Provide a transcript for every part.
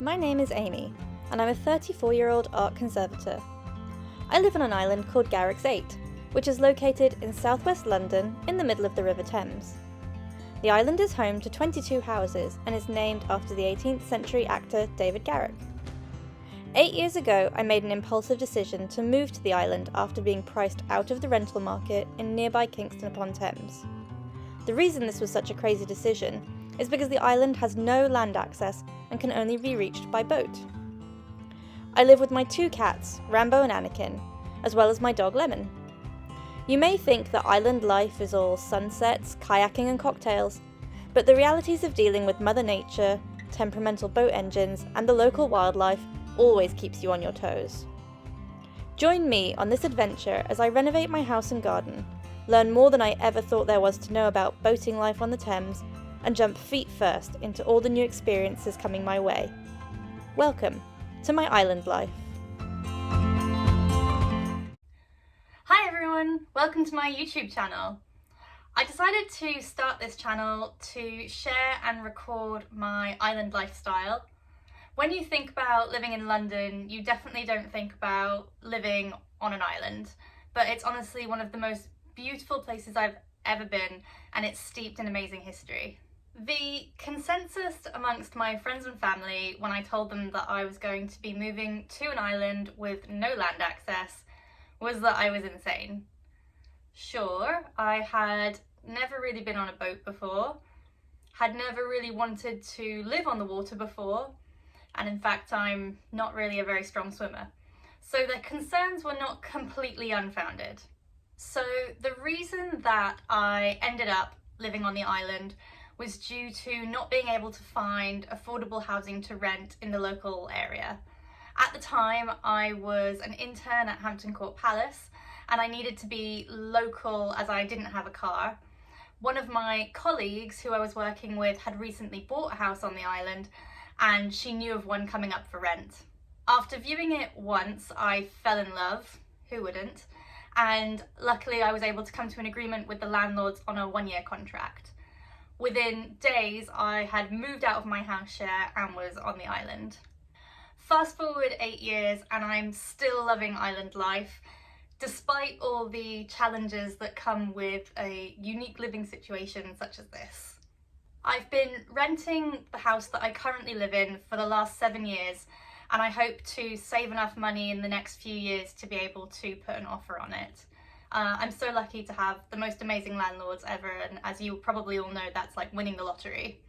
My name is Amy, and I'm a 34-year-old art conservator. I live on an island called Garrick's 8, which is located in southwest London in the middle of the River Thames. The island is home to 22 houses and is named after the 18th century actor David Garrick. 8 years ago, I made an impulsive decision to move to the island after being priced out of the rental market in nearby Kingston upon Thames. The reason this was such a crazy decision is because the island has no land access and can only be reached by boat. I live with my 2 cats, Rambo and Anakin, as well as my dog Lemon. You may think that island life is all sunsets, kayaking and cocktails, but the realities of dealing with Mother Nature, temperamental boat engines and the local wildlife always keeps you on your toes. Join me on this adventure as I renovate my house and garden, learn more than I ever thought there was to know about boating life on the Thames, and jump feet first into all the new experiences coming my way. Welcome to my island life. Hi everyone, welcome to my YouTube channel. I decided to start this channel to share and record my island lifestyle. When you think about living in London, you definitely don't think about living on an island, but it's honestly one of the most beautiful places I've ever been, and it's steeped in amazing history. The consensus amongst my friends and family when I told them that I was going to be moving to an island with no land access was that I was insane. Sure, I had never really been on a boat before, had never really wanted to live on the water before, and in fact I'm not really a very strong swimmer. So their concerns were not completely unfounded. So the reason that I ended up living on the island was due to not being able to find affordable housing to rent in the local area. At the time, I was an intern at Hampton Court Palace and I needed to be local as I didn't have a car. One of my colleagues who I was working with had recently bought a house on the island and she knew of one coming up for rent. After viewing it once, I fell in love, who wouldn't? And luckily I was able to come to an agreement with the landlords on a 1-year contract. Within days, I had moved out of my house share and was on the island. Fast forward 8 years and I'm still loving island life, despite all the challenges that come with a unique living situation such as this. I've been renting the house that I currently live in for the last 7 years, and I hope to save enough money in the next few years to be able to put an offer on it. I'm so lucky to have the most amazing landlords ever, and as you probably all know, that's like winning the lottery.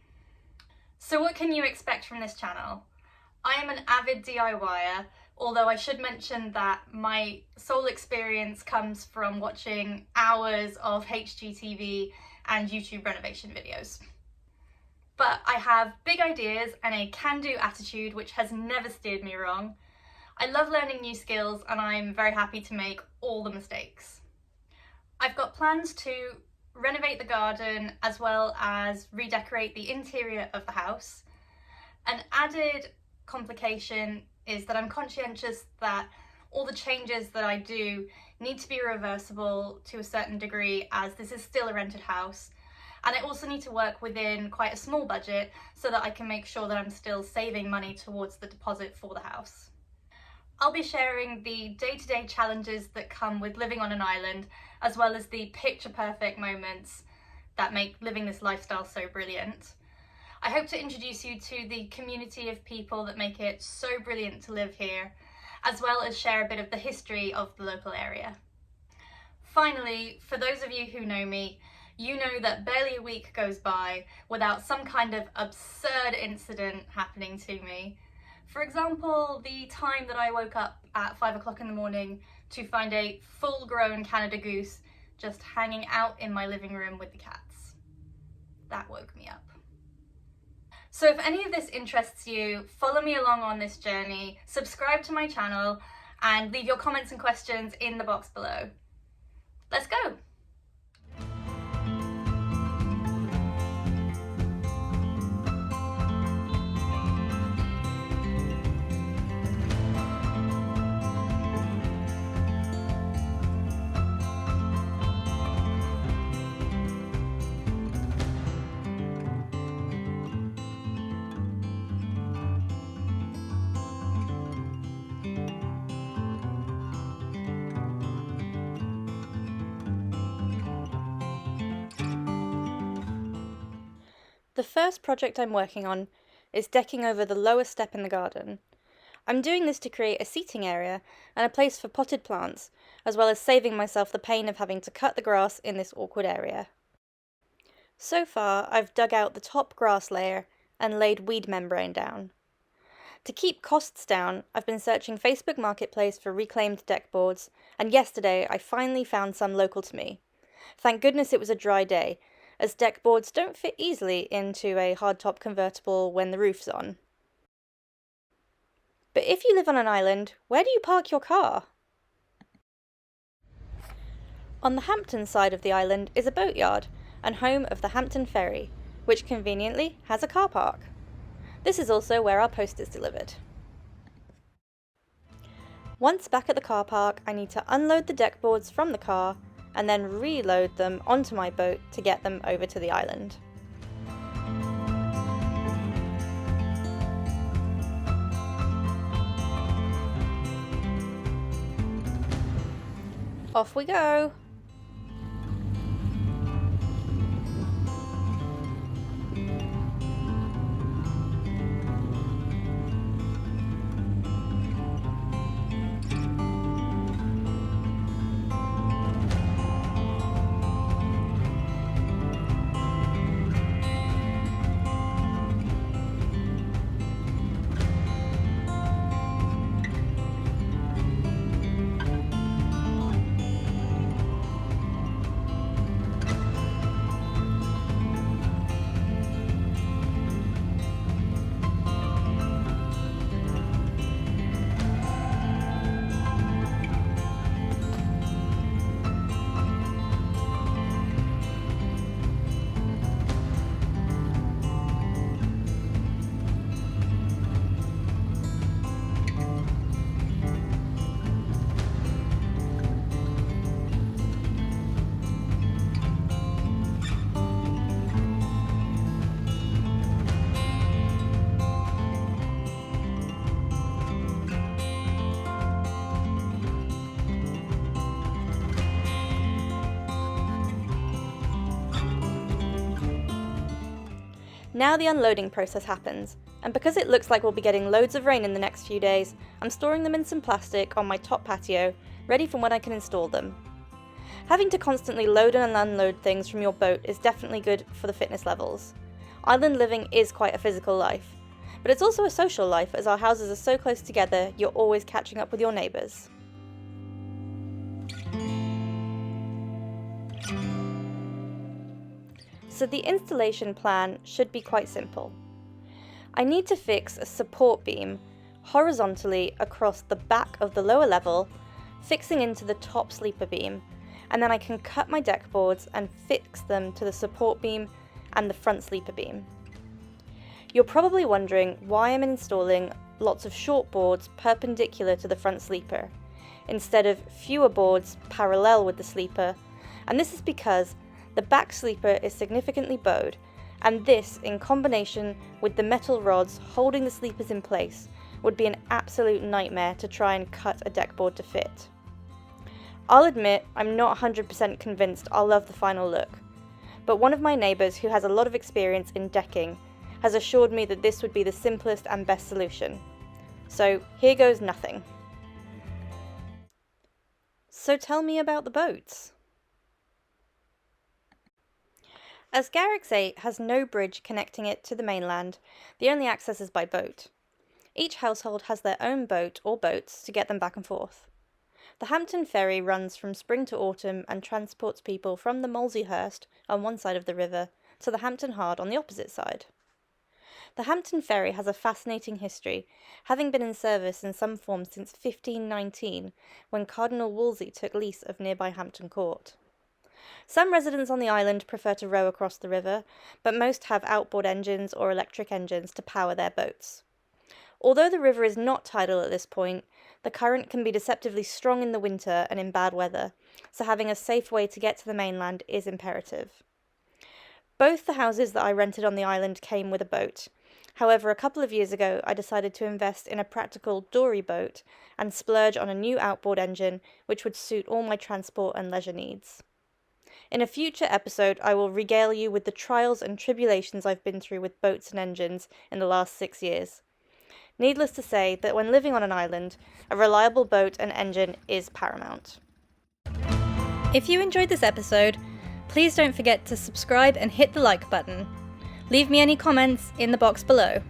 So what can you expect from this channel? I am an avid DIYer, although I should mention that my sole experience comes from watching hours of HGTV and YouTube renovation videos. But I have big ideas and a can-do attitude which has never steered me wrong. I love learning new skills and I'm very happy to make all the mistakes. I've got plans to renovate the garden as well as redecorate the interior of the house. An added complication is that I'm conscientious that all the changes that I do need to be reversible to a certain degree, as this is still a rented house. And I also need to work within quite a small budget so that I can make sure that I'm still saving money towards the deposit for the house. I'll be sharing the day-to-day challenges that come with living on an island, as well as the picture-perfect moments that make living this lifestyle so brilliant. I hope to introduce you to the community of people that make it so brilliant to live here, as well as share a bit of the history of the local area. Finally, for those of you who know me, you know that barely a week goes by without some kind of absurd incident happening to me. For example, the time that I woke up at 5 o'clock in the morning to find a full-grown Canada goose just hanging out in my living room with the cats. That woke me up. So if any of this interests you, follow me along on this journey, subscribe to my channel, and leave your comments and questions in the box below. Let's go! The first project I'm working on is decking over the lower step in the garden. I'm doing this to create a seating area and a place for potted plants, as well as saving myself the pain of having to cut the grass in this awkward area. So far, I've dug out the top grass layer and laid weed membrane down. To keep costs down, I've been searching Facebook Marketplace for reclaimed deck boards, and yesterday I finally found some local to me. Thank goodness it was a dry day, as deck boards don't fit easily into a hardtop convertible when the roof's on. But if you live on an island, where do you park your car? On the Hampton side of the island is a boatyard and home of the Hampton Ferry, which conveniently has a car park. This is also where our post is delivered. Once back at the car park, I need to unload the deck boards from the car and then reload them onto my boat to get them over to the island. Off we go! Now the unloading process happens, and because it looks like we'll be getting loads of rain in the next few days, I'm storing them in some plastic on my top patio, ready for when I can install them. Having to constantly load and unload things from your boat is definitely good for the fitness levels. Island living is quite a physical life, but it's also a social life as our houses are so close together you're always catching up with your neighbours. So the installation plan should be quite simple. I need to fix a support beam horizontally across the back of the lower level, fixing into the top sleeper beam, and then I can cut my deck boards and fix them to the support beam and the front sleeper beam. You're probably wondering why I'm installing lots of short boards perpendicular to the front sleeper, instead of fewer boards parallel with the sleeper, and this is because the back sleeper is significantly bowed, and this, in combination with the metal rods holding the sleepers in place, would be an absolute nightmare to try and cut a deck board to fit. I'll admit I'm not 100% convinced I'll love the final look, but one of my neighbours who has a lot of experience in decking has assured me that this would be the simplest and best solution. So here goes nothing. So tell me about the boats. As Garrick's 8 has no bridge connecting it to the mainland, the only access is by boat. Each household has their own boat or boats to get them back and forth. The Hampton Ferry runs from spring to autumn and transports people from the Moleseyhurst on one side of the river to the Hampton Hard on the opposite side. The Hampton Ferry has a fascinating history, having been in service in some form since 1519, when Cardinal Wolsey took lease of nearby Hampton Court. Some residents on the island prefer to row across the river, but most have outboard engines or electric engines to power their boats. Although the river is not tidal at this point, the current can be deceptively strong in the winter and in bad weather, so having a safe way to get to the mainland is imperative. Both the houses that I rented on the island came with a boat. However, a couple of years ago, I decided to invest in a practical dory boat and splurge on a new outboard engine which would suit all my transport and leisure needs. In a future episode, I will regale you with the trials and tribulations I've been through with boats and engines in the last 6 years. Needless to say that when living on an island, a reliable boat and engine is paramount. If you enjoyed this episode, please don't forget to subscribe and hit the like button. Leave me any comments in the box below.